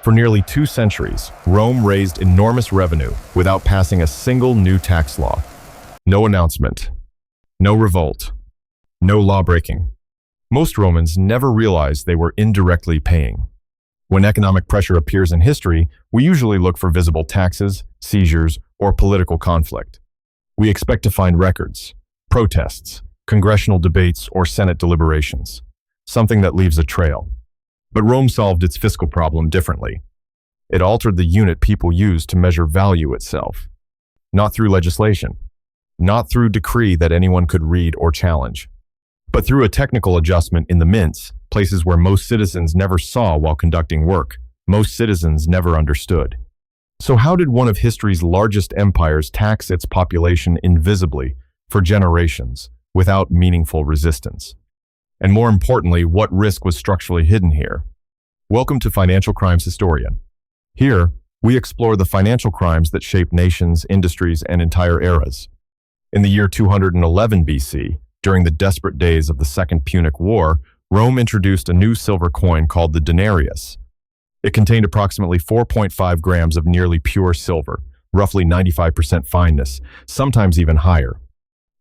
For nearly 2 centuries, Rome raised enormous revenue without passing a single new tax law. No announcement, no revolt, no law-breaking. Most Romans never realized they were indirectly paying. When economic pressure appears in history, we usually look for visible taxes, seizures, or political conflict. We expect to find records, protests, congressional debates, or Senate deliberations, something that leaves a trail. But Rome solved its fiscal problem differently. It altered the unit people used to measure value itself. Not through legislation, not through decree that anyone could read or challenge, but through a technical adjustment in the mints, places where most citizens never saw while conducting work, most citizens never understood. So how did one of history's largest empires tax its population invisibly for generations without meaningful resistance? And more importantly, what risk was structurally hidden here? Welcome to Financial Crimes Historian. Here, we explore the financial crimes that shape nations, industries, and entire eras. In the year 211 BC, during the desperate days of the Second Punic War, Rome introduced a new silver coin called the denarius. It contained approximately 4.5 grams of nearly pure silver, roughly 95% fineness, sometimes even higher.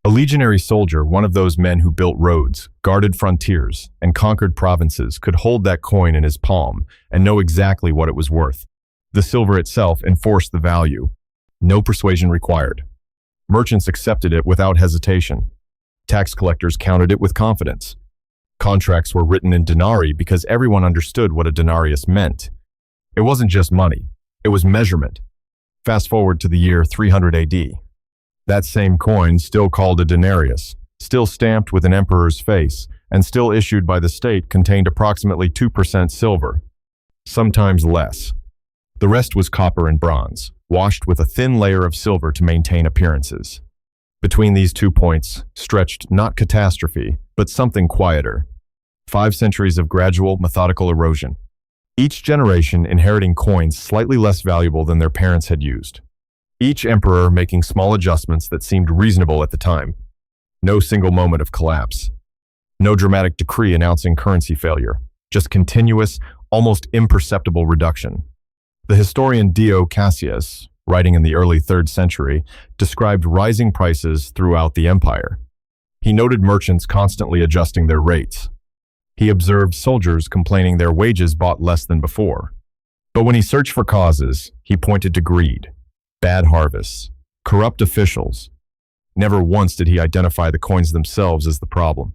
A legionary soldier, one of those men who built roads, guarded frontiers, and conquered provinces, could hold that coin in his palm and know exactly what it was worth. The silver itself enforced the value. No persuasion required. Merchants accepted it without hesitation. Tax collectors counted it with confidence. Contracts were written in denarii because everyone understood what a denarius meant. It wasn't just money, it was measurement. Fast forward to the year 300 AD. That same coin, still called a denarius, still stamped with an emperor's face, and still issued by the state, contained approximately 2% silver, sometimes less. The rest was copper and bronze, washed with a thin layer of silver to maintain appearances. Between these 2 points stretched not catastrophe, but something quieter. 5 centuries of gradual, methodical erosion. Each generation inheriting coins slightly less valuable than their parents had used. Each emperor making small adjustments that seemed reasonable at the time. No single moment of collapse. No dramatic decree announcing currency failure. Just continuous, almost imperceptible reduction. The historian Dio Cassius, writing in the early 3rd century, described rising prices throughout the empire. He noted merchants constantly adjusting their rates. He observed soldiers complaining their wages bought less than before. But when he searched for causes, he pointed to greed, bad harvests, corrupt officials. Never once did he identify the coins themselves as the problem.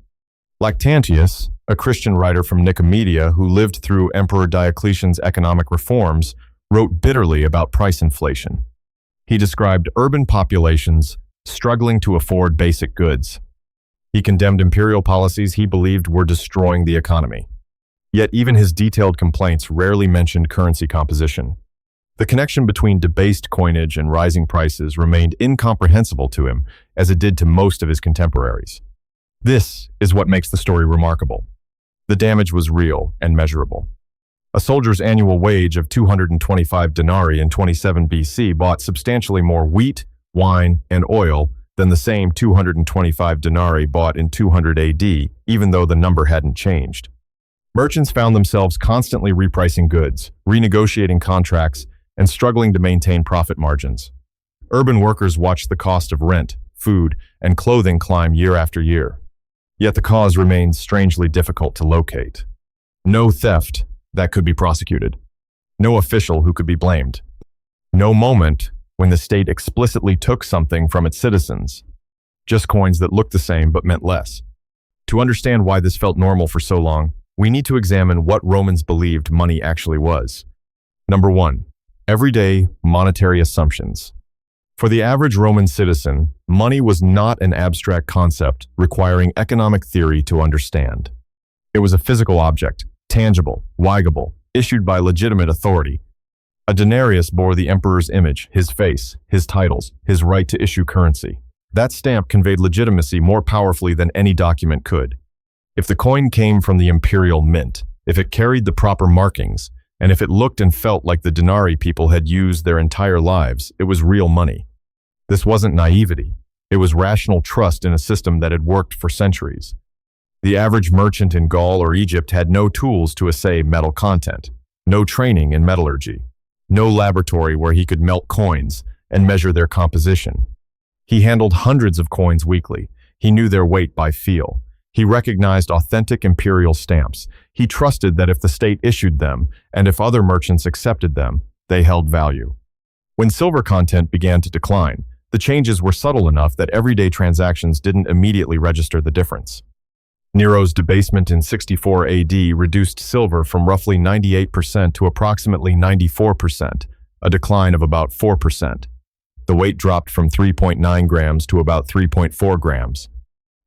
Lactantius, a Christian writer from Nicomedia who lived through Emperor Diocletian's economic reforms, wrote bitterly about price inflation. He described urban populations struggling to afford basic goods. He condemned imperial policies he believed were destroying the economy. Yet even his detailed complaints rarely mentioned currency composition. The connection between debased coinage and rising prices remained incomprehensible to him, as it did to most of his contemporaries. This is what makes the story remarkable. The damage was real and measurable. A soldier's annual wage of 225 denarii in 27 BC bought substantially more wheat, wine, and oil than the same 225 denarii bought in 200 AD, even though the number hadn't changed. Merchants found themselves constantly repricing goods, renegotiating contracts, and struggling to maintain profit margins. Urban workers watched the cost of rent, food, and clothing climb year after year. Yet the cause remained strangely difficult to locate. No theft that could be prosecuted. No official who could be blamed. No moment when the state explicitly took something from its citizens. Just coins that looked the same but meant less. To understand why this felt normal for so long, we need to examine what Romans believed money actually was. Number 1. Everyday monetary assumptions. For the average Roman citizen, money was not an abstract concept requiring economic theory to understand. It was a physical object, tangible, wigable, issued by legitimate authority. A denarius bore the emperor's image, his face, his titles, his right to issue currency. That stamp conveyed legitimacy more powerfully than any document could. If the coin came from the imperial mint, if it carried the proper markings, and if it looked and felt like the denarii people had used their entire lives, it was real money. This wasn't naivety. It was rational trust in a system that had worked for centuries. The average merchant in Gaul or Egypt had no tools to assay metal content. no training in metallurgy, no laboratory where he could melt coins and measure their composition. He handled hundreds of coins weekly. He knew their weight by feel. He recognized authentic imperial stamps. He trusted that if the state issued them, and if other merchants accepted them, they held value. When silver content began to decline, the changes were subtle enough that everyday transactions didn't immediately register the difference. Nero's debasement in 64 AD reduced silver from roughly 98% to approximately 94%, a decline of about 4%. The weight dropped from 3.9 grams to about 3.4 grams.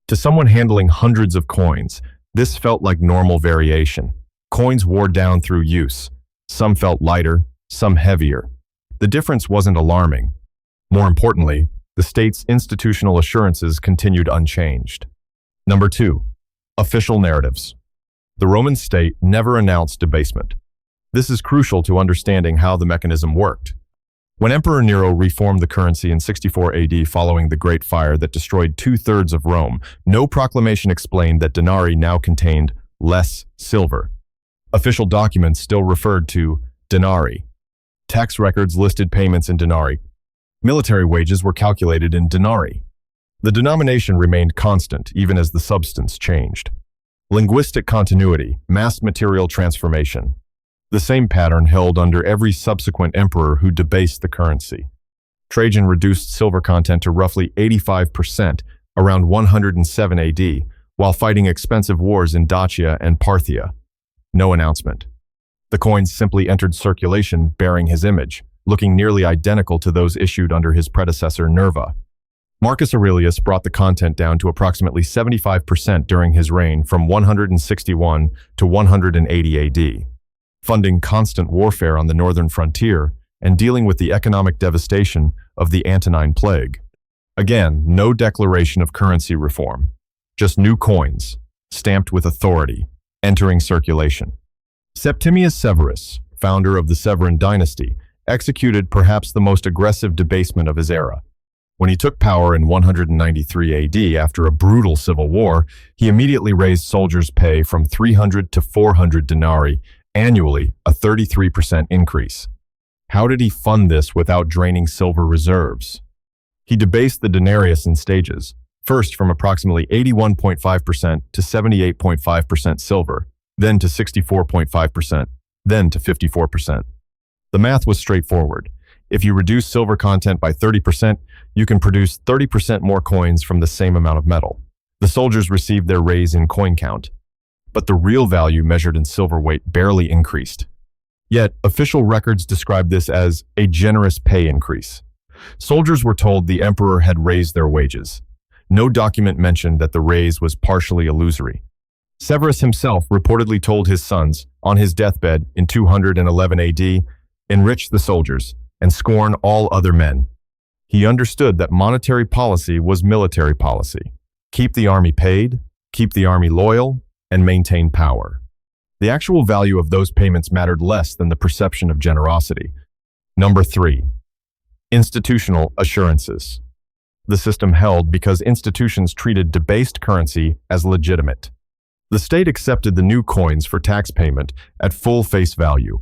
To someone handling hundreds of coins, this felt like normal variation. Coins wore down through use. Some felt lighter, some heavier. The difference wasn't alarming. More importantly, the state's institutional assurances continued unchanged. Number 2. Official narratives. The Roman state never announced debasement. This is crucial to understanding how the mechanism worked. When Emperor Nero reformed the currency in 64 AD following the Great Fire that destroyed 2/3 of Rome, no proclamation explained that denarii now contained less silver. Official documents still referred to denarii. Tax records listed payments in denarii. Military wages were calculated in denarii. The denomination remained constant even as the substance changed. Linguistic continuity, mass material transformation. The same pattern held under every subsequent emperor who debased the currency. Trajan reduced silver content to roughly 85% around 107 AD, while fighting expensive wars in Dacia and Parthia. No announcement. The coins simply entered circulation bearing his image, looking nearly identical to those issued under his predecessor Nerva. Marcus Aurelius brought the content down to approximately 75% during his reign from 161 to 180 AD. Funding constant warfare on the northern frontier and dealing with the economic devastation of the Antonine Plague. Again, no declaration of currency reform, just new coins, stamped with authority, entering circulation. Septimius Severus, founder of the Severan dynasty, executed perhaps the most aggressive debasement of his era. When he took power in 193 AD after a brutal civil war, he immediately raised soldiers' pay from 300 to 400 denarii annually, a 33% increase. How did he fund this without draining silver reserves? He debased the denarius in stages, first from approximately 81.5% to 78.5% silver, then to 64.5%, then to 54%. The math was straightforward. If you reduce silver content by 30%, you can produce 30% more coins from the same amount of metal. The soldiers received their raise in coin count, but the real value measured in silver weight barely increased. Yet, official records describe this as a generous pay increase. Soldiers were told the emperor had raised their wages. No document mentioned that the raise was partially illusory. Severus himself reportedly told his sons, on his deathbed in 211 AD, enrich the soldiers and scorn all other men. He understood that monetary policy was military policy. Keep the army paid, keep the army loyal, and maintain power. The actual value of those payments mattered less than the perception of generosity. Number 3. Institutional assurances. The system held because institutions treated debased currency as legitimate. The state accepted the new coins for tax payment at full face value.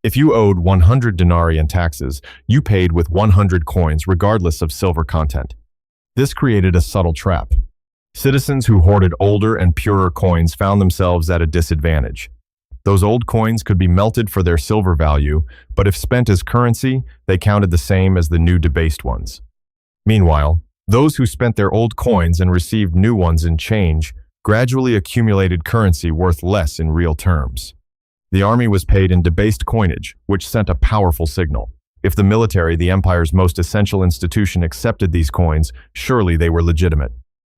If you owed 100 denarii in taxes, you paid with 100 coins regardless of silver content. This created a subtle trap. Citizens who hoarded older and purer coins found themselves at a disadvantage. Those old coins could be melted for their silver value, but if spent as currency, they counted the same as the new debased ones. Meanwhile, those who spent their old coins and received new ones in change gradually accumulated currency worth less in real terms. The army was paid in debased coinage, which sent a powerful signal. If the military, the empire's most essential institution, accepted these coins, surely they were legitimate.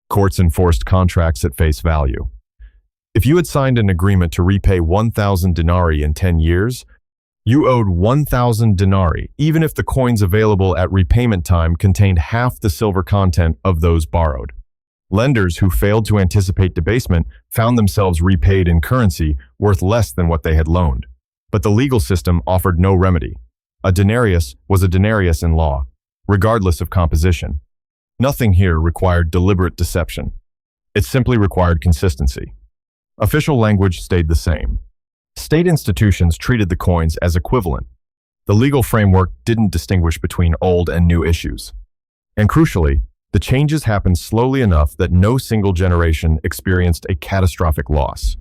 Courts enforced contracts at face value. If you had signed an agreement to repay 1,000 denarii in 10 years, you owed 1,000 denarii, even if the coins available at repayment time contained half the silver content of those borrowed. Lenders who failed to anticipate debasement found themselves repaid in currency worth less than what they had loaned. But the legal system offered no remedy. A denarius was a denarius in law, regardless of composition. Nothing here required deliberate deception. It simply required consistency. Official language stayed the same. State institutions treated the coins as equivalent. The legal framework didn't distinguish between old and new issues. And crucially, the changes happened slowly enough that no single generation experienced a catastrophic loss.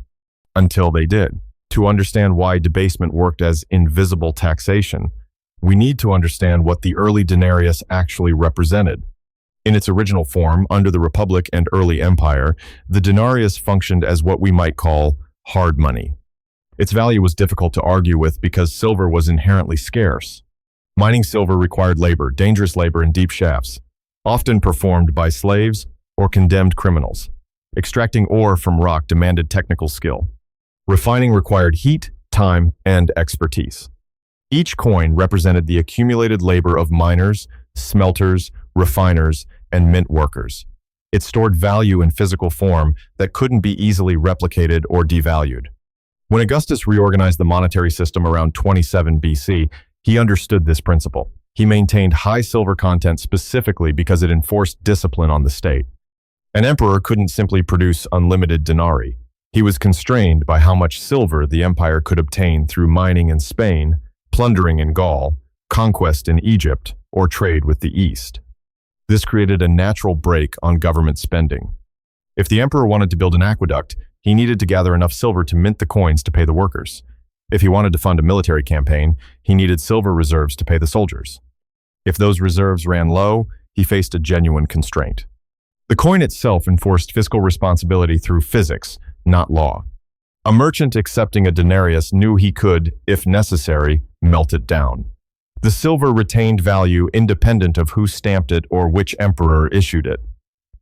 Until they did. To understand why debasement worked as invisible taxation, we need to understand what the early denarius actually represented. In its original form, under the Republic and early Empire, the denarius functioned as what we might call hard money. Its value was difficult to argue with because silver was inherently scarce. Mining silver required labor, dangerous labor in deep shafts, often performed by slaves or condemned criminals. Extracting ore from rock demanded technical skill. Refining required heat, time, and expertise. Each coin represented the accumulated labor of miners, smelters, refiners, and mint workers. It stored value in physical form that couldn't be easily replicated or devalued. When Augustus reorganized the monetary system around 27 BC, he understood this principle. He maintained high silver content specifically because it enforced discipline on the state. An emperor couldn't simply produce unlimited denarii. He was constrained by how much silver the empire could obtain through mining in Spain, plundering in Gaul, conquest in Egypt, or trade with the East. This created a natural brake on government spending. If the emperor wanted to build an aqueduct, he needed to gather enough silver to mint the coins to pay the workers. If he wanted to fund a military campaign, he needed silver reserves to pay the soldiers. If those reserves ran low, he faced a genuine constraint. The coin itself enforced fiscal responsibility through physics, not law. A merchant accepting a denarius knew he could, if necessary, melt it down. The silver retained value independent of who stamped it or which emperor issued it.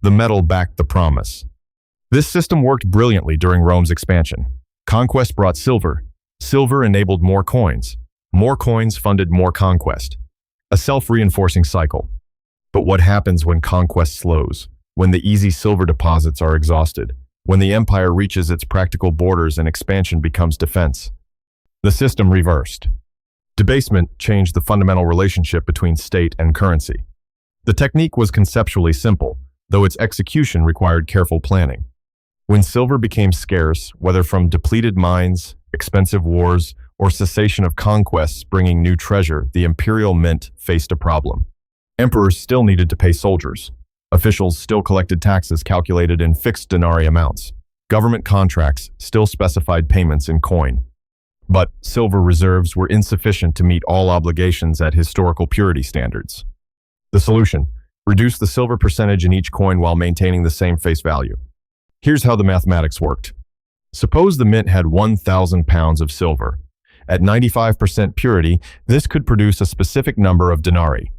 The metal backed the promise. This system worked brilliantly during Rome's expansion. Conquest brought silver. Silver enabled more coins. More coins funded more conquest. A self-reinforcing cycle. But what happens when conquest slows? When the easy silver deposits are exhausted? When the empire reaches its practical borders and expansion becomes defense? The system reversed. Debasement changed the fundamental relationship between state and currency. The technique was conceptually simple, though its execution required careful planning. When silver became scarce, whether from depleted mines, expensive wars, or cessation of conquests bringing new treasure, the imperial mint faced a problem. Emperors still needed to pay soldiers. Officials still collected taxes calculated in fixed denarii amounts. Government contracts still specified payments in coin. But silver reserves were insufficient to meet all obligations at historical purity standards. The solution: reduce the silver percentage in each coin while maintaining the same face value. Here's how the mathematics worked. Suppose the mint had 1,000 pounds of silver. At 95% purity, this could produce a specific number of denarii.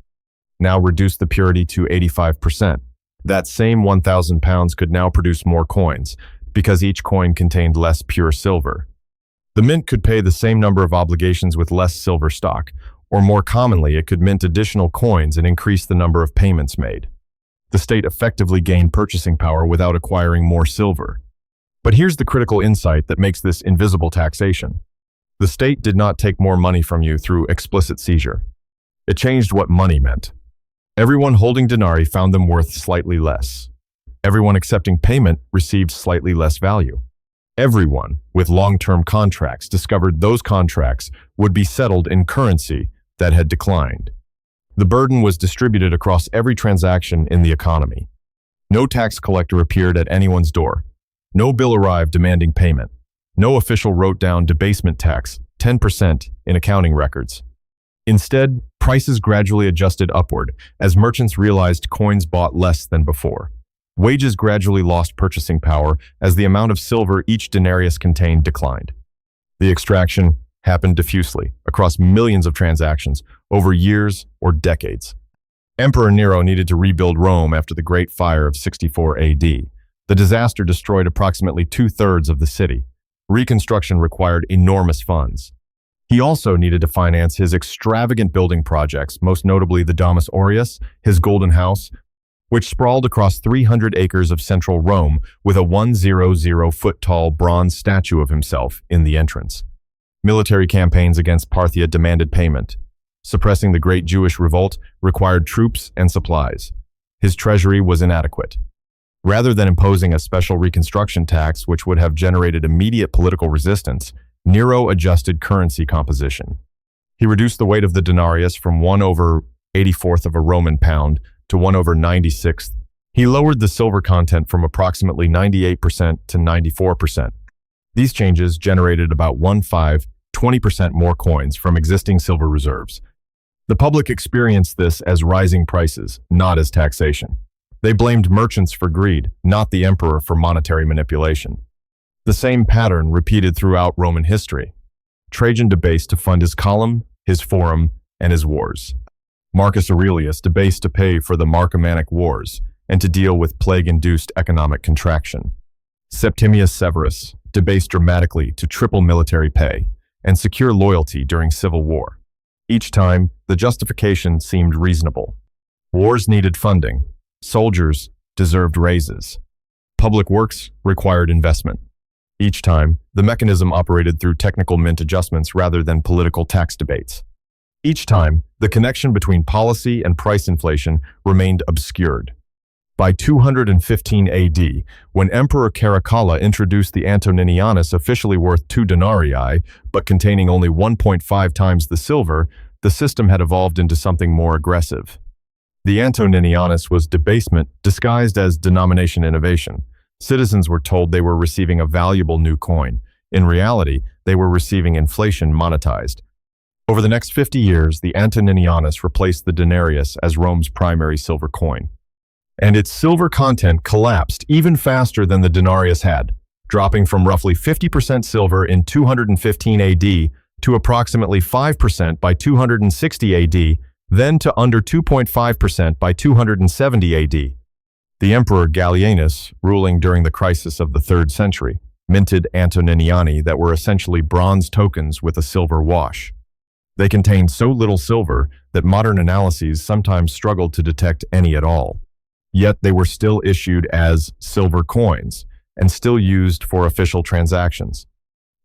Now reduce the purity to 85%. That same 1,000 pounds could now produce more coins, because each coin contained less pure silver. The mint could pay the same number of obligations with less silver stock, or more commonly, it could mint additional coins and increase the number of payments made. The state effectively gained purchasing power without acquiring more silver. But here's the critical insight that makes this invisible taxation. The state did not take more money from you through explicit seizure. It changed what money meant. Everyone holding denarii found them worth slightly less. Everyone accepting payment received slightly less value. Everyone with long-term contracts discovered those contracts would be settled in currency that had declined. The burden was distributed across every transaction in the economy. No tax collector appeared at anyone's door. No bill arrived demanding payment. No official wrote down debasement tax, 10%, in accounting records. Instead, prices gradually adjusted upward as merchants realized coins bought less than before. Wages gradually lost purchasing power as the amount of silver each denarius contained declined. The extraction happened diffusely across millions of transactions over years or decades. Emperor Nero needed to rebuild Rome after the Great Fire of 64 AD. The disaster destroyed approximately 2/3 of the city. Reconstruction required enormous funds. He also needed to finance his extravagant building projects, most notably the Domus Aureus, his Golden House, which sprawled across 300 acres of central Rome with a 100-foot-tall bronze statue of himself in the entrance. Military campaigns against Parthia demanded payment. Suppressing the Great Jewish Revolt required troops and supplies. His treasury was inadequate. Rather than imposing a special reconstruction tax which would have generated immediate political resistance, Nero adjusted currency composition. He reduced the weight of the denarius from 1/84 of a Roman pound to 1/96. He lowered the silver content from approximately 98% to 94%. These changes generated about 20% more coins from existing silver reserves. The public experienced this as rising prices, not as taxation. They blamed merchants for greed, not the emperor for monetary manipulation. The same pattern repeated throughout Roman history. Trajan debased to fund his column, his forum, and his wars. Marcus Aurelius debased to pay for the Marcomannic Wars and to deal with plague-induced economic contraction. Septimius Severus debased dramatically to triple military pay and secure loyalty during civil war. Each time, the justification seemed reasonable. Wars needed funding. Soldiers deserved raises. Public works required investment. Each time, the mechanism operated through technical mint adjustments rather than political tax debates. Each time, the connection between policy and price inflation remained obscured. By 215 AD, when Emperor Caracalla introduced the Antoninianus officially worth 2 denarii, but containing only 1.5 times the silver, the system had evolved into something more aggressive. The Antoninianus was debasement disguised as denomination innovation. Citizens were told they were receiving a valuable new coin. In reality, they were receiving inflation monetized. Over the next 50 years, the Antoninianus replaced the denarius as Rome's primary silver coin. And its silver content collapsed even faster than the denarius had, dropping from roughly 50% silver in 215 AD to approximately 5% by 260 AD, then to under 2.5% by 270 AD. The Emperor Gallienus, ruling during the crisis of the 3rd century, minted Antoniniani that were essentially bronze tokens with a silver wash. They contained so little silver that modern analyses sometimes struggled to detect any at all. Yet they were still issued as silver coins and still used for official transactions.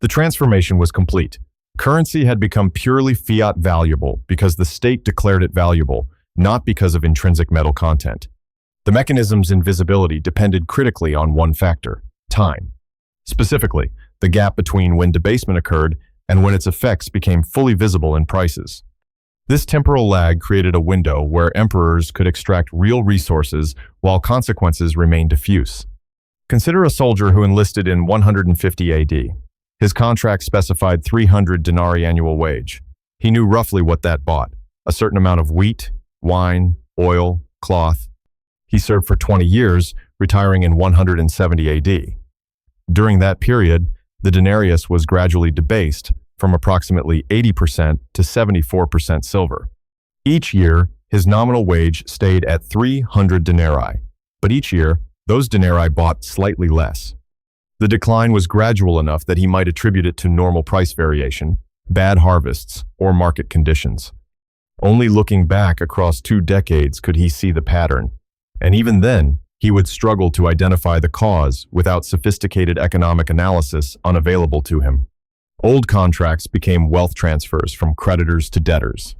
The transformation was complete. Currency had become purely fiat valuable because the state declared it valuable, not because of intrinsic metal content. The mechanism's invisibility depended critically on one factor: time. Specifically, the gap between when debasement occurred and when its effects became fully visible in prices. This temporal lag created a window where emperors could extract real resources while consequences remained diffuse. Consider a soldier who enlisted in 150 AD. His contract specified 300 denarii annual wage. He knew roughly what that bought: a certain amount of wheat, wine, oil, cloth. He served for 20 years, retiring in 170 AD. During that period, the denarius was gradually debased from approximately 80% to 74% silver. Each year, his nominal wage stayed at 300 denarii, but each year, those denarii bought slightly less. The decline was gradual enough that he might attribute it to normal price variation, bad harvests, or market conditions. Only looking back across 2 decades could he see the pattern, and even then, he would struggle to identify the cause without sophisticated economic analysis unavailable to him. Old contracts became wealth transfers from creditors to debtors.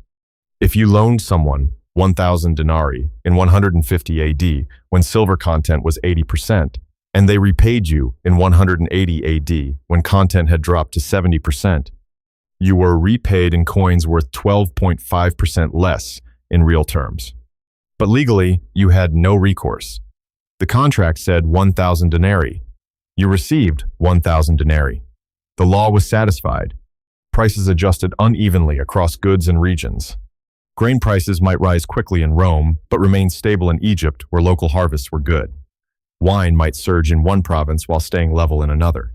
If you loaned someone 1,000 denarii in 150 AD when silver content was 80%, and they repaid you in 180 AD when content had dropped to 70%, you were repaid in coins worth 12.5% less in real terms. But legally, you had no recourse. The contract said 1,000 denarii. You received 1,000 denarii. The law was satisfied. Prices adjusted unevenly across goods and regions. Grain prices might rise quickly in Rome, but remain stable in Egypt, where local harvests were good. Wine might surge in one province while staying level in another.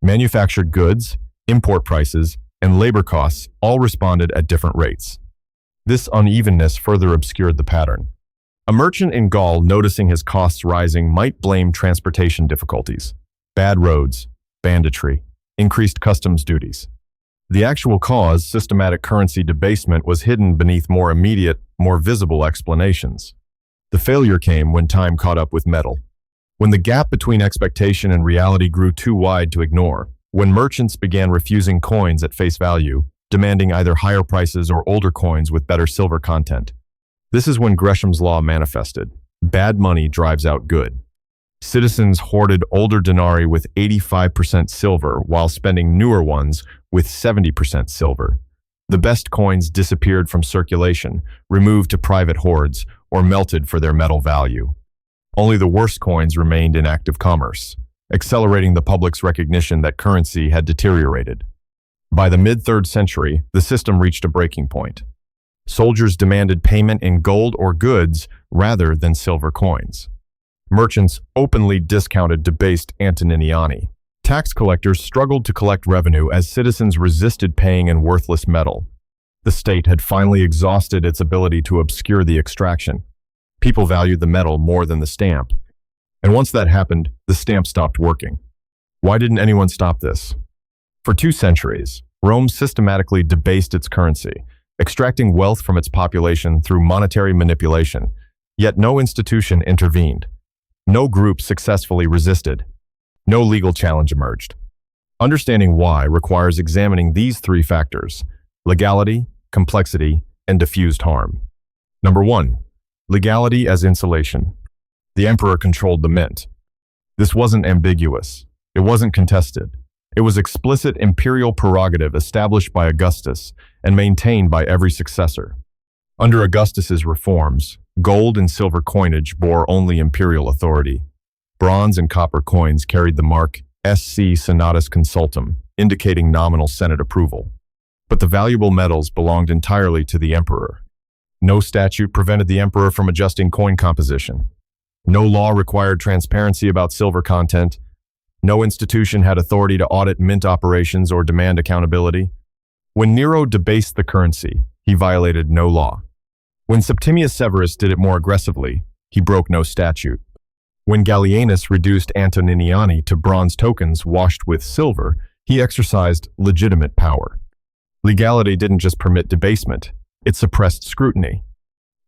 Manufactured goods, import prices, and labor costs all responded at different rates. This unevenness further obscured the pattern. A merchant in Gaul noticing his costs rising might blame transportation difficulties, bad roads, banditry, increased customs duties. The actual cause, systematic currency debasement, was hidden beneath more immediate, more visible explanations. The failure came when time caught up with metal. When the gap between expectation and reality grew too wide to ignore, when merchants began refusing coins at face value, demanding either higher prices or older coins with better silver content. This is when Gresham's law manifested. Bad money drives out good. Citizens hoarded older denarii with 85% silver while spending newer ones with 70% silver. The best coins disappeared from circulation, removed to private hoards, or melted for their metal value. Only the worst coins remained in active commerce, accelerating the public's recognition that currency had deteriorated. By the mid-3rd century, the system reached a breaking point. Soldiers demanded payment in gold or goods rather than silver coins. Merchants openly discounted debased Antoniniani. Tax collectors struggled to collect revenue as citizens resisted paying in worthless metal. The state had finally exhausted its ability to obscure the extraction. People valued the metal more than the stamp. And once that happened, the stamp stopped working. Why didn't anyone stop this? For 2 centuries, Rome systematically debased its currency, extracting wealth from its population through monetary manipulation. Yet no institution intervened. No group successfully resisted. No legal challenge emerged. Understanding why requires examining these 3 factors: legality, complexity, and diffused harm. Number 1. Legality as insulation. The emperor controlled the mint. This wasn't ambiguous. It wasn't contested. It was explicit imperial prerogative established by Augustus and maintained by every successor. Under Augustus's reforms, gold and silver coinage bore only imperial authority. Bronze and copper coins carried the mark SC Senatus Consultum, indicating nominal Senate approval. But the valuable metals belonged entirely to the emperor. No statute prevented the emperor from adjusting coin composition. No law required transparency about silver content. No institution had authority to audit mint operations or demand accountability. When Nero debased the currency, he violated no law. When Septimius Severus did it more aggressively, he broke no statute. When Gallienus reduced Antoniniani to bronze tokens washed with silver, he exercised legitimate power. Legality didn't just permit debasement, it suppressed scrutiny.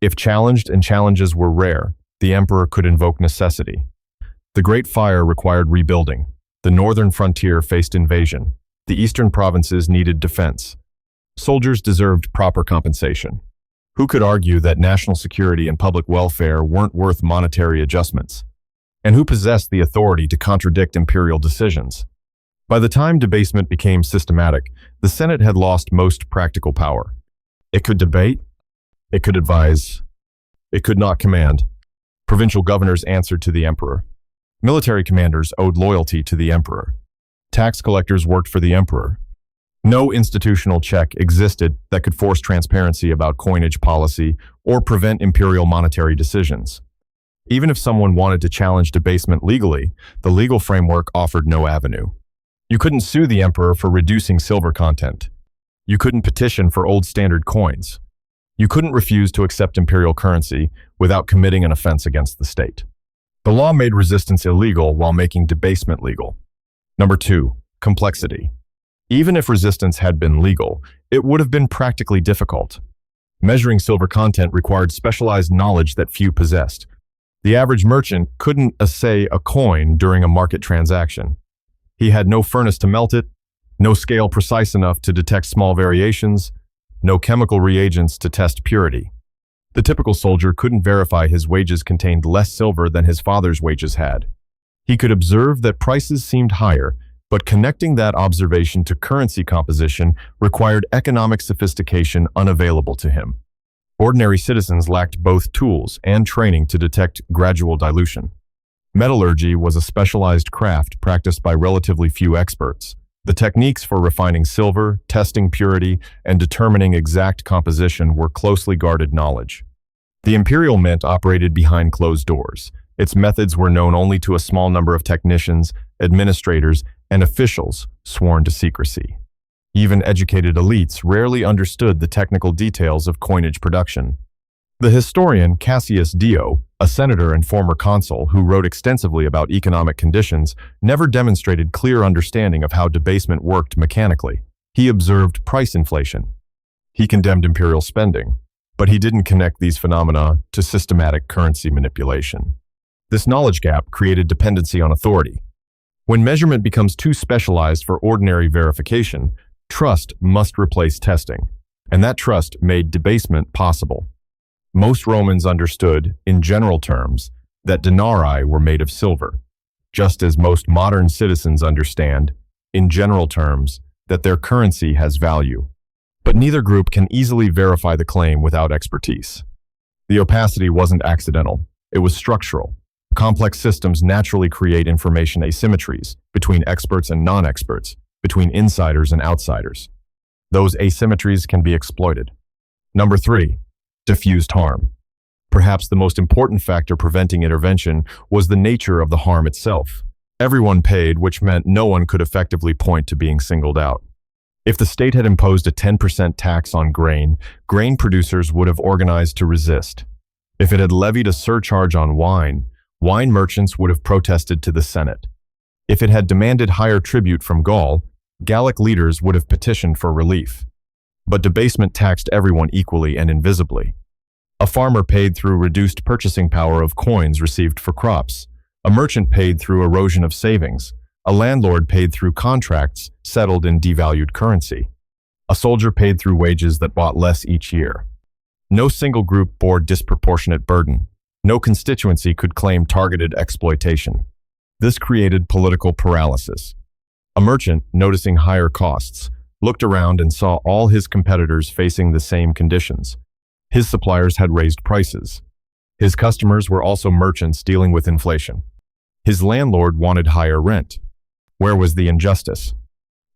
If challenged, and challenges were rare, the emperor could invoke necessity. The Great Fire required rebuilding. The northern frontier faced invasion. The eastern provinces needed defense. Soldiers deserved proper compensation. Who could argue that national security and public welfare weren't worth monetary adjustments? And who possessed the authority to contradict imperial decisions? By the time debasement became systematic, the Senate had lost most practical power. It could debate, it could advise, it could not command. Provincial governors answered to the emperor. Military commanders owed loyalty to the emperor. Tax collectors worked for the emperor. No institutional check existed that could force transparency about coinage policy or prevent imperial monetary decisions. Even if someone wanted to challenge debasement legally, the legal framework offered no avenue. You couldn't sue the emperor for reducing silver content. You couldn't petition for old standard coins. You couldn't refuse to accept imperial currency without committing an offense against the state. The law made resistance illegal while making debasement legal. Number 2, complexity. Even if resistance had been legal, it would have been practically difficult. Measuring silver content required specialized knowledge that few possessed. The average merchant couldn't assay a coin during a market transaction. He had no furnace to melt it, no scale precise enough to detect small variations, no chemical reagents to test purity. The typical soldier couldn't verify his wages contained less silver than his father's wages had. He could observe that prices seemed higher, but connecting that observation to currency composition required economic sophistication unavailable to him. Ordinary citizens lacked both tools and training to detect gradual dilution. Metallurgy was a specialized craft practiced by relatively few experts. The techniques for refining silver, testing purity, and determining exact composition were closely guarded knowledge. The imperial mint operated behind closed doors. Its methods were known only to a small number of technicians, administrators, and officials sworn to secrecy. Even educated elites rarely understood the technical details of coinage production. The historian Cassius Dio, a senator and former consul who wrote extensively about economic conditions, never demonstrated clear understanding of how debasement worked mechanically. He observed price inflation. He condemned imperial spending, but he didn't connect these phenomena to systematic currency manipulation. This knowledge gap created dependency on authority. When measurement becomes too specialized for ordinary verification, trust must replace testing, and that trust made debasement possible. Most Romans understood, in general terms, that denarii were made of silver, just as most modern citizens understand, in general terms, that their currency has value. But neither group can easily verify the claim without expertise. The opacity wasn't accidental, it was structural. Complex systems naturally create information asymmetries between experts and non-experts, between insiders and outsiders. Those asymmetries can be exploited. Number 3, diffused harm. Perhaps the most important factor preventing intervention was the nature of the harm itself. Everyone paid, which meant no one could effectively point to being singled out. If the state had imposed a 10% tax on grain, grain producers would have organized to resist. If it had levied a surcharge on wine, wine merchants would have protested to the Senate. If it had demanded higher tribute from Gaul, Gallic leaders would have petitioned for relief. But debasement taxed everyone equally and invisibly. A farmer paid through reduced purchasing power of coins received for crops. A merchant paid through erosion of savings. A landlord paid through contracts settled in devalued currency. A soldier paid through wages that bought less each year. No single group bore disproportionate burden. No constituency could claim targeted exploitation. This created political paralysis. A merchant, noticing higher costs, looked around and saw all his competitors facing the same conditions. His suppliers had raised prices. His customers were also merchants dealing with inflation. His landlord wanted higher rent. Where was the injustice?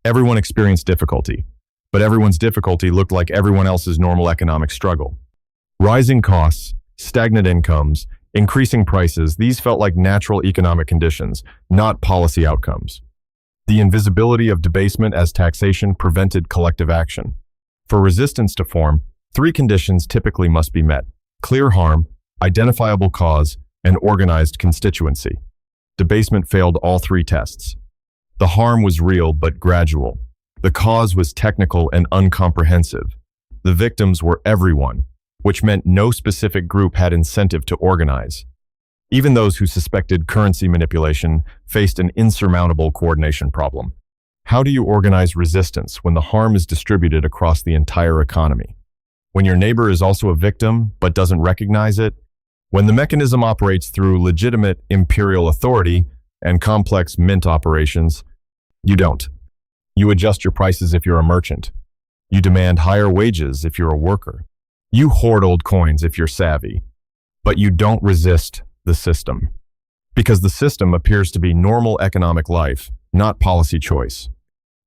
Everyone experienced difficulty, but everyone's difficulty looked like everyone else's normal economic struggle. Rising costs, stagnant incomes, increasing prices, these felt like natural economic conditions, not policy outcomes. The invisibility of debasement as taxation prevented collective action. For resistance to form, 3 conditions typically must be met: clear harm, identifiable cause, and organized constituency. Debasement failed all 3 tests. The harm was real but gradual. The cause was technical and incomprehensive. The victims were everyone, which meant no specific group had incentive to organize. Even those who suspected currency manipulation faced an insurmountable coordination problem. How do you organize resistance when the harm is distributed across the entire economy? When your neighbor is also a victim but doesn't recognize it? When the mechanism operates through legitimate imperial authority and complex mint operations? You don't. You adjust your prices if you're a merchant. You demand higher wages if you're a worker. You hoard old coins if you're savvy. But you don't resist the system. Because the system appears to be normal economic life, not policy choice.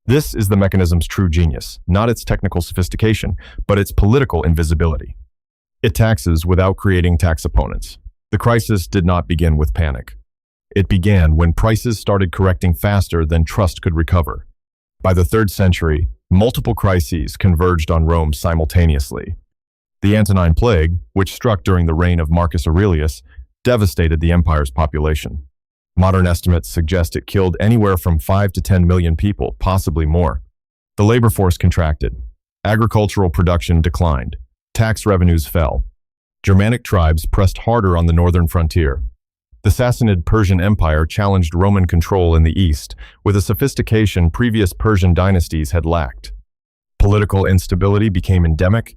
This is the mechanism's true genius, not its technical sophistication, but its political invisibility. It taxes without creating tax opponents. The crisis did not begin with panic. It began when prices started correcting faster than trust could recover. By the 3rd century, multiple crises converged on Rome simultaneously. The Antonine Plague, which struck during the reign of Marcus Aurelius, devastated the empire's population. Modern estimates suggest it killed anywhere from 5 to 10 million people, possibly more. The labor force contracted. Agricultural production declined. Tax revenues fell. Germanic tribes pressed harder on the northern frontier. The Sassanid Persian Empire challenged Roman control in the east with a sophistication previous Persian dynasties had lacked. Political instability became endemic.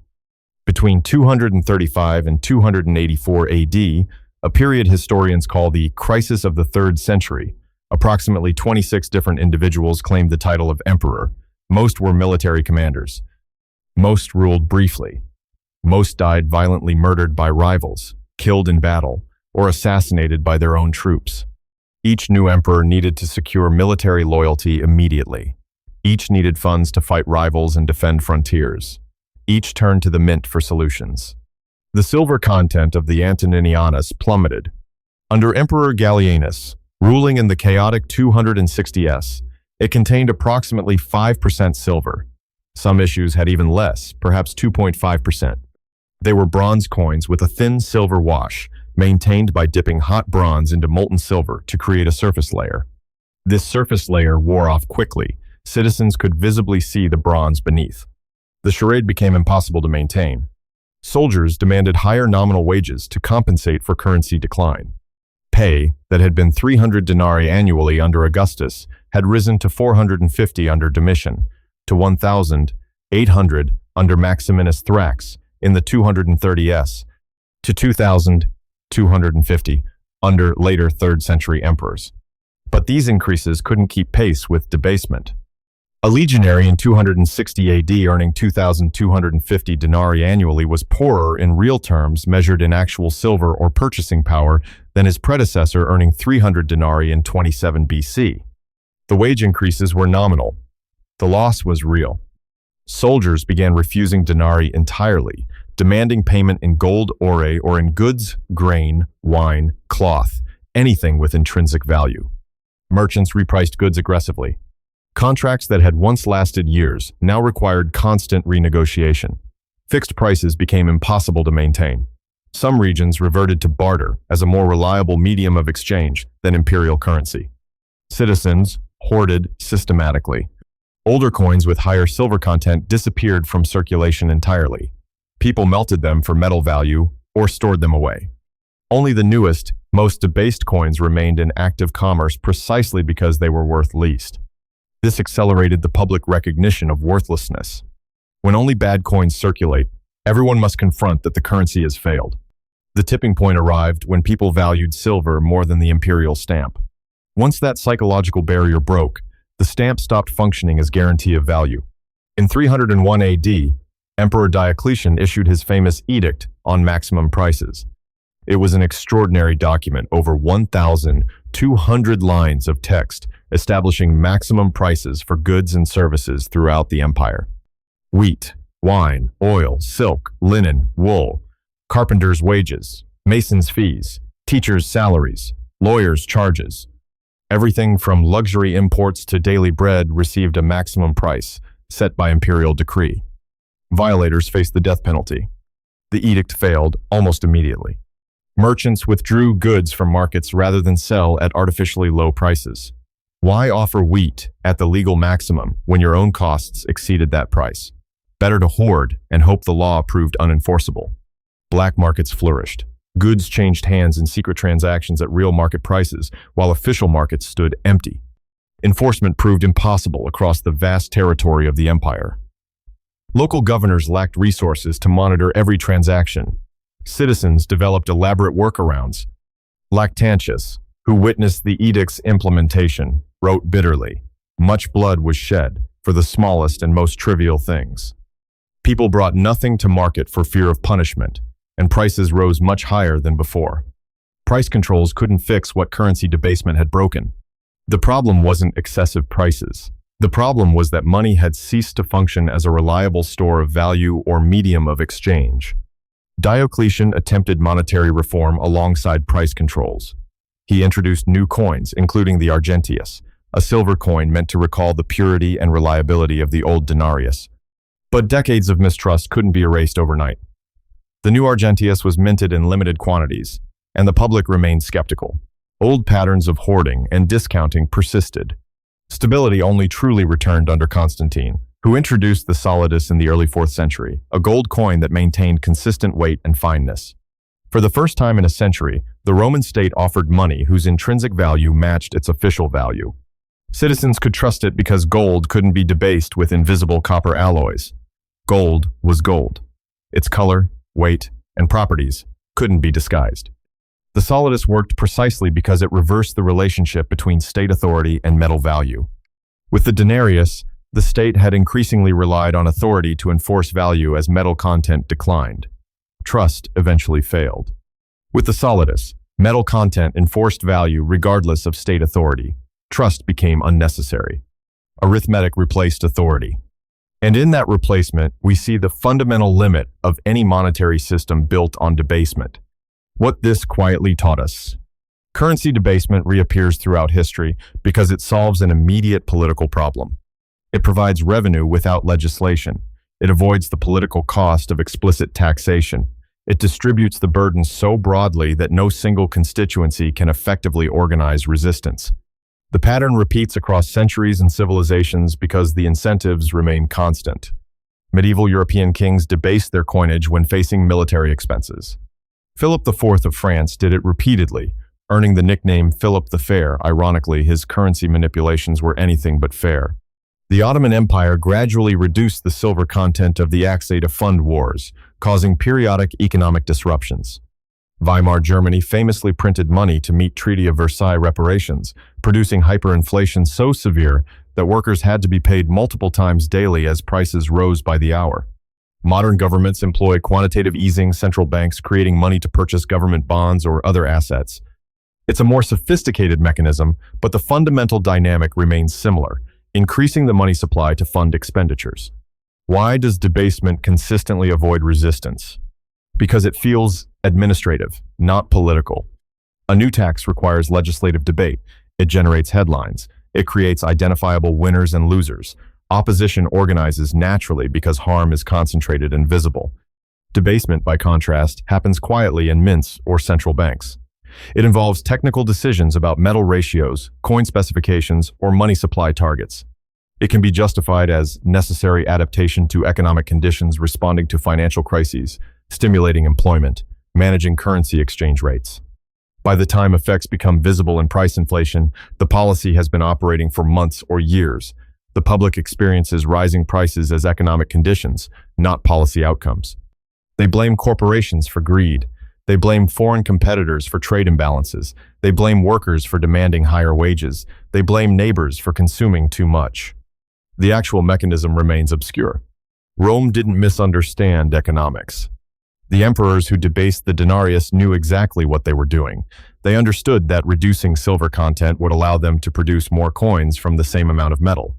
Between 235 and 284 AD, a period historians call the crisis of the 3rd century, approximately 26 different individuals claimed the title of emperor. Most were military commanders. Most ruled briefly. Most died violently murdered by rivals, killed in battle, or assassinated by their own troops. Each new emperor needed to secure military loyalty immediately. Each needed funds to fight rivals and defend frontiers. Each turned to the mint for solutions. The silver content of the Antoninianus plummeted. Under Emperor Gallienus, ruling in the chaotic 260s, it contained approximately 5% silver. Some issues had even less, perhaps 2.5%. They were bronze coins with a thin silver wash, maintained by dipping hot bronze into molten silver to create a surface layer. This surface layer wore off quickly. Citizens could visibly see the bronze beneath. The charade became impossible to maintain. Soldiers demanded higher nominal wages to compensate for currency decline. Pay, that had been 300 denarii annually under Augustus, had risen to 450 under Domitian, to 1,800 under Maximinus Thrax in the 230s, to 2,250 under later 3rd century emperors. But these increases couldn't keep pace with debasement. A legionary in 260 AD earning 2,250 denarii annually was poorer in real terms measured in actual silver or purchasing power than his predecessor earning 300 denarii in 27 BC. The wage increases were nominal. The loss was real. Soldiers began refusing denarii entirely, demanding payment in gold ore or in goods, grain, wine, cloth, anything with intrinsic value. Merchants repriced goods aggressively. Contracts that had once lasted years now required constant renegotiation. Fixed prices became impossible to maintain. Some regions reverted to barter as a more reliable medium of exchange than imperial currency. Citizens hoarded systematically. Older coins with higher silver content disappeared from circulation entirely. People melted them for metal value or stored them away. Only the newest, most debased coins remained in active commerce precisely because they were worth least. This accelerated the public recognition of worthlessness. When only bad coins circulate, everyone must confront that the currency has failed. The tipping point arrived when people valued silver more than the imperial stamp. Once that psychological barrier broke, the stamp stopped functioning as guarantee of value. In 301 AD, Emperor Diocletian issued his famous edict on maximum prices. It was an extraordinary document, over 1,200 lines of text, establishing maximum prices for goods and services throughout the empire. Wheat, wine, oil, silk, linen, wool, carpenters' wages, masons' fees, teachers' salaries, lawyers' charges. Everything from luxury imports to daily bread received a maximum price, set by imperial decree. Violators faced the death penalty. The edict failed almost immediately. Merchants withdrew goods from markets rather than sell at artificially low prices. Why offer wheat at the legal maximum when your own costs exceeded that price? Better to hoard and hope the law proved unenforceable. Black markets flourished. Goods changed hands in secret transactions at real market prices, while official markets stood empty. Enforcement proved impossible across the vast territory of the empire. Local governors lacked resources to monitor every transaction. Citizens developed elaborate workarounds. Lactantius, who witnessed the edict's implementation, wrote bitterly, "Much blood was shed for the smallest and most trivial things." People brought nothing to market for fear of punishment, and prices rose much higher than before. Price controls couldn't fix what currency debasement had broken. The problem wasn't excessive prices. The problem was that money had ceased to function as a reliable store of value or medium of exchange. Diocletian attempted monetary reform alongside price controls. He introduced new coins, including the argentius, a silver coin meant to recall the purity and reliability of the old denarius. But decades of mistrust couldn't be erased overnight. The new argentius was minted in limited quantities, and the public remained skeptical. Old patterns of hoarding and discounting persisted. Stability only truly returned under Constantine, who introduced the solidus in the early 4th century, a gold coin that maintained consistent weight and fineness. For the first time in a century, the Roman state offered money whose intrinsic value matched its official value. Citizens could trust it because gold couldn't be debased with invisible copper alloys. Gold was gold. Its color, weight, and properties couldn't be disguised. The solidus worked precisely because it reversed the relationship between state authority and metal value. With the denarius, the state had increasingly relied on authority to enforce value as metal content declined. Trust eventually failed. With the solidus, metal content enforced value regardless of state authority. Trust became unnecessary. Arithmetic replaced authority. And in that replacement, we see the fundamental limit of any monetary system built on debasement. What this quietly taught us. Currency debasement reappears throughout history because it solves an immediate political problem. It provides revenue without legislation. It avoids the political cost of explicit taxation. It distributes the burden so broadly that no single constituency can effectively organize resistance. The pattern repeats across centuries and civilizations because the incentives remain constant. Medieval European kings debased their coinage when facing military expenses. Philip IV of France did it repeatedly, earning the nickname Philip the Fair. Ironically, his currency manipulations were anything but fair. The Ottoman Empire gradually reduced the silver content of the axe to fund wars, causing periodic economic disruptions. Weimar Germany famously printed money to meet Treaty of Versailles reparations, producing hyperinflation so severe that workers had to be paid multiple times daily as prices rose by the hour. Modern governments employ quantitative easing, central banks creating money to purchase government bonds or other assets. It's a more sophisticated mechanism, but the fundamental dynamic remains similar, increasing the money supply to fund expenditures. Why does debasement consistently avoid resistance? Because it feels administrative, not political. A new tax requires legislative debate. It generates headlines. It creates identifiable winners and losers. Opposition organizes naturally because harm is concentrated and visible. Debasement, by contrast, happens quietly in mints or central banks. It involves technical decisions about metal ratios, coin specifications, or money supply targets. It can be justified as necessary adaptation to economic conditions responding to financial crises, stimulating employment, managing currency exchange rates. By the time effects become visible in price inflation, the policy has been operating for months or years. The public experiences rising prices as economic conditions, not policy outcomes. They blame corporations for greed. They blame foreign competitors for trade imbalances. They blame workers for demanding higher wages. They blame neighbors for consuming too much. The actual mechanism remains obscure. Rome didn't misunderstand economics. The emperors who debased the denarius knew exactly what they were doing. They understood that reducing silver content would allow them to produce more coins from the same amount of metal.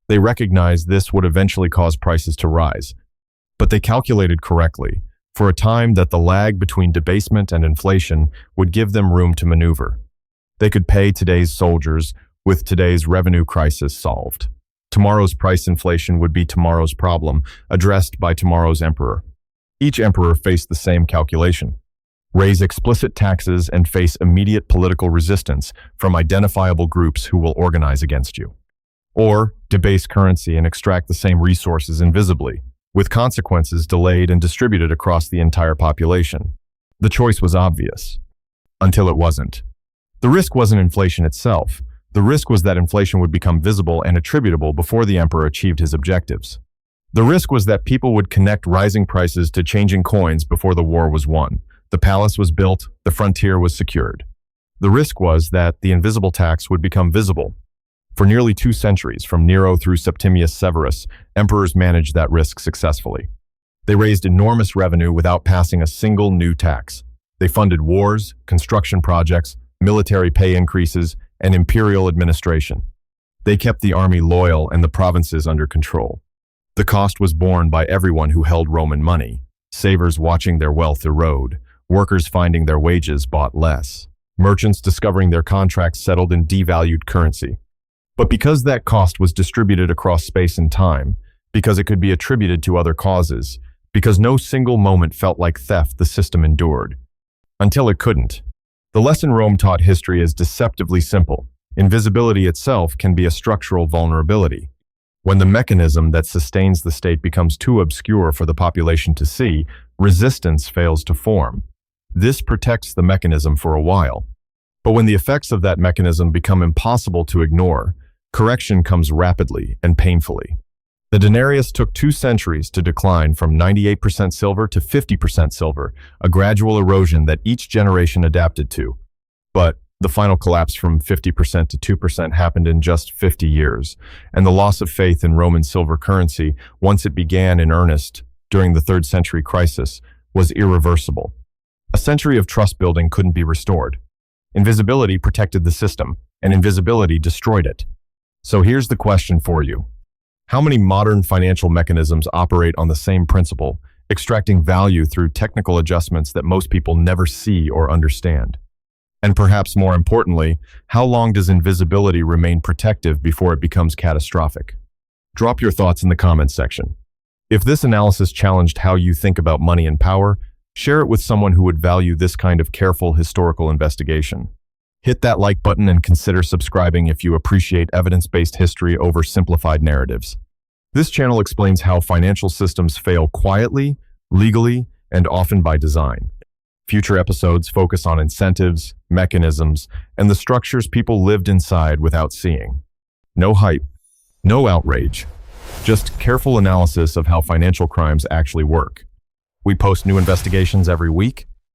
They recognized this would eventually cause prices to rise. But they calculated correctly, for a time that the lag between debasement and inflation would give them room to maneuver. They could pay today's soldiers with today's revenue crisis solved. Tomorrow's price inflation would be tomorrow's problem, addressed by tomorrow's emperor. Each emperor faced the same calculation. Raise explicit taxes and face immediate political resistance from identifiable groups who will organize against you. Or debase currency and extract the same resources invisibly, with consequences delayed and distributed across the entire population. The choice was obvious, until it wasn't. The risk wasn't inflation itself. The risk was that inflation would become visible and attributable before the emperor achieved his objectives. The risk was that people would connect rising prices to changing coins before the war was won. The palace was built, the frontier was secured. The risk was that the invisible tax would become visible. For nearly 2 centuries, from Nero through Septimius Severus, emperors managed that risk successfully. They raised enormous revenue without passing a single new tax. They funded wars, construction projects, military pay increases, and imperial administration. They kept the army loyal and the provinces under control. The cost was borne by everyone who held Roman money, savers watching their wealth erode, workers finding their wages bought less, merchants discovering their contracts settled in devalued currency. But because that cost was distributed across space and time, because it could be attributed to other causes, because no single moment felt like theft, the system endured. Until it couldn't. The lesson Rome taught history is deceptively simple. Invisibility itself can be a structural vulnerability. When the mechanism that sustains the state becomes too obscure for the population to see, resistance fails to form. This protects the mechanism for a while. But when the effects of that mechanism become impossible to ignore, correction comes rapidly and painfully. The denarius took 2 centuries to decline from 98% silver to 50% silver, a gradual erosion that each generation adapted to. But the final collapse from 50% to 2% happened in just 50 years, and the loss of faith in Roman silver currency, once it began in earnest during the 3rd century crisis, was irreversible. A century of trust building couldn't be restored. Invisibility protected the system, and invisibility destroyed it. So here's the question for you. How many modern financial mechanisms operate on the same principle, extracting value through technical adjustments that most people never see or understand? And perhaps more importantly, how long does invisibility remain protective before it becomes catastrophic? Drop your thoughts in the comments section. If this analysis challenged how you think about money and power, share it with someone who would value this kind of careful historical investigation. Hit that like button and consider subscribing if you appreciate evidence-based history over simplified narratives. This channel explains how financial systems fail quietly, legally, and often by design. Future episodes focus on incentives, mechanisms, and the structures people lived inside without seeing. No hype, no outrage, just careful analysis of how financial crimes actually work. We post new investigations every week,